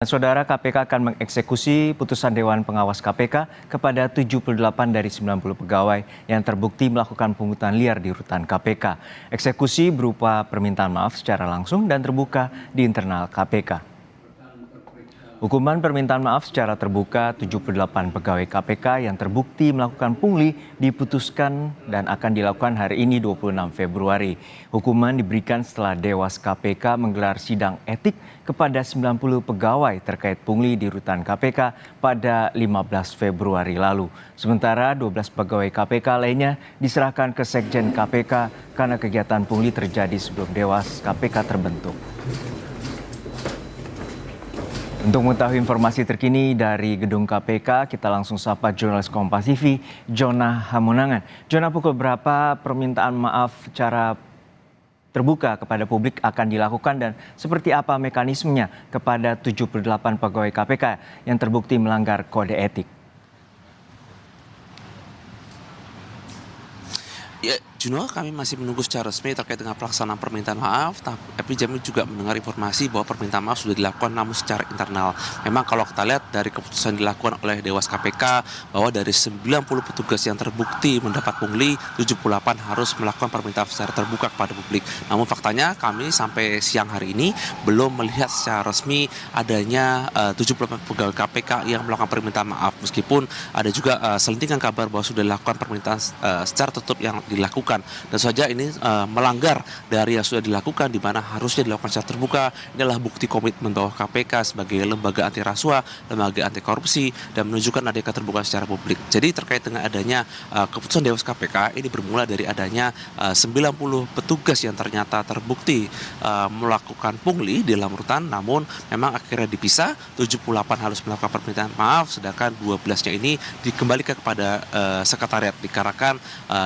Saudara, KPK akan mengeksekusi putusan Dewan Pengawas KPK kepada 78 dari 90 pegawai yang terbukti melakukan pungutan liar di rutan KPK. Eksekusi berupa permintaan maaf secara langsung dan terbuka di internal KPK. Hukuman permintaan maaf secara terbuka 78 pegawai KPK yang terbukti melakukan pungli diputuskan dan akan dilakukan hari ini 26 Februari. Hukuman diberikan setelah Dewas KPK menggelar sidang etik kepada 90 pegawai terkait pungli di rutan KPK pada 15 Februari lalu. Sementara 12 pegawai KPK lainnya diserahkan ke Sekjen KPK karena kegiatan pungli terjadi sebelum Dewas KPK terbentuk. Untuk mengetahui informasi terkini dari gedung KPK, kita langsung sapa jurnalis Kompas TV, Jona Hamonangan. Jona, pukul berapa permintaan maaf secara terbuka kepada publik akan dilakukan dan seperti apa mekanismenya kepada 78 pegawai KPK yang terbukti melanggar kode etik? Ya, Juno, kami masih menunggu secara resmi terkait dengan pelaksanaan permintaan maaf, tapi kami juga mendengar informasi bahwa permintaan maaf sudah dilakukan namun secara internal. Memang kalau kita lihat dari keputusan dilakukan oleh Dewas KPK bahwa dari 90 petugas yang terbukti mendapat pungli, 78 harus melakukan permintaan secara terbuka kepada publik. Namun faktanya kami sampai siang hari ini belum melihat secara resmi adanya 78 pegawai KPK yang melakukan permintaan maaf. Meskipun ada juga selentingan kabar bahwa sudah dilakukan permintaan secara tertutup yang dilakukan. Dan saja ini melanggar dari yang sudah dilakukan, di mana harusnya dilakukan secara terbuka. Ini adalah bukti komitmen bahwa KPK sebagai lembaga anti rasuah, lembaga anti korupsi, dan menunjukkan adanya keterbukaan secara publik. Jadi terkait dengan adanya keputusan Dewas KPK ini bermula dari adanya 90 petugas yang ternyata terbukti melakukan pungli di dalam rutan, namun memang akhirnya dipisah. 78 harus melakukan permintaan maaf, sedangkan 12-nya ini dikembalikan kepada sekretariat dikarenakan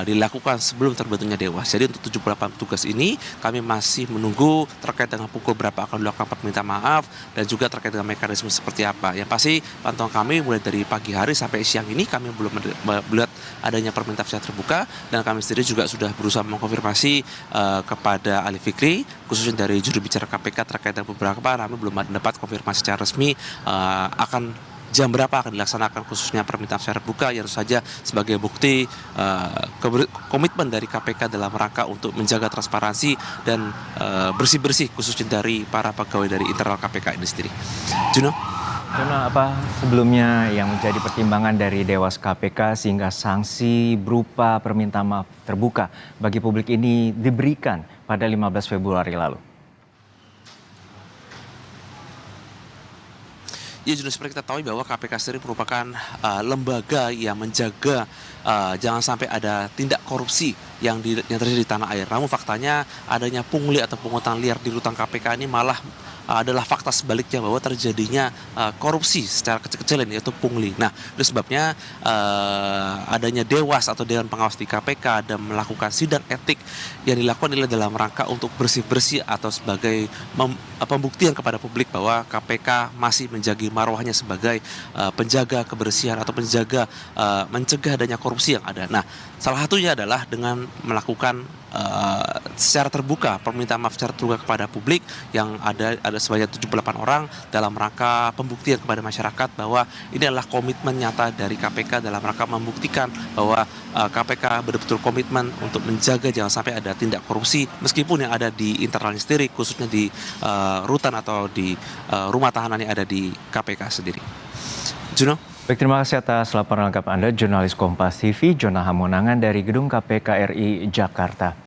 dilakukan sebelum terbentuknya Dewas. Jadi untuk 78 petugas ini kami masih menunggu terkait dengan pukul berapa akan dilakukan permintaan maaf dan juga terkait dengan mekanisme seperti apa. Yang pasti pantauan kami mulai dari pagi hari sampai siang ini kami belum melihat adanya permintaan secara terbuka, dan kami sendiri juga sudah berusaha mengkonfirmasi kepada Ali Fikri khususnya dari juru bicara KPK terkait dengan beberapa, kami belum mendapat konfirmasi secara resmi akan jam berapa akan dilaksanakan khususnya permintaan secara terbuka, yang saja sebagai bukti komitmen dari KPK dalam rangka untuk menjaga transparansi dan bersih-bersih khususnya dari para pegawai dari internal KPK ini sendiri. Juno? Jona, apa sebelumnya yang menjadi pertimbangan dari Dewas KPK sehingga sanksi berupa permintaan maaf terbuka bagi publik ini diberikan pada 15 Februari lalu? Ya, Juno, seperti kita tahu bahwa KPK sendiri merupakan lembaga yang menjaga jangan sampai ada tindak korupsi yang terjadi di tanah air. Namun faktanya adanya pungli atau pungutan liar di rutan KPK ini malah adalah fakta sebaliknya, bahwa terjadinya korupsi secara kecil-kecilan, yaitu pungli. Nah, itu sebabnya adanya Dewas atau Dewan Pengawas di KPK dan melakukan sidang etik yang dilakukan adalah dalam rangka untuk bersih-bersih atau sebagai pembuktian kepada publik bahwa KPK masih menjaga marwahnya sebagai penjaga kebersihan atau mencegah adanya korupsi yang ada. Nah, salah satunya adalah dengan melakukan secara terbuka permintaan maaf secara terbuka kepada publik yang ada sebanyak 78 orang dalam rangka pembuktian kepada masyarakat bahwa ini adalah komitmen nyata dari KPK dalam rangka membuktikan bahwa KPK betul-betul komitmen untuk menjaga jangan sampai ada tindak korupsi meskipun yang ada di internalnya sendiri, khususnya di rutan atau di rumah tahanan yang ada di KPK sendiri. Juno? Baik, terima kasih atas laporan lengkap Anda, jurnalis Kompas TV, Jona Hamonangan dari Gedung KPK RI Jakarta.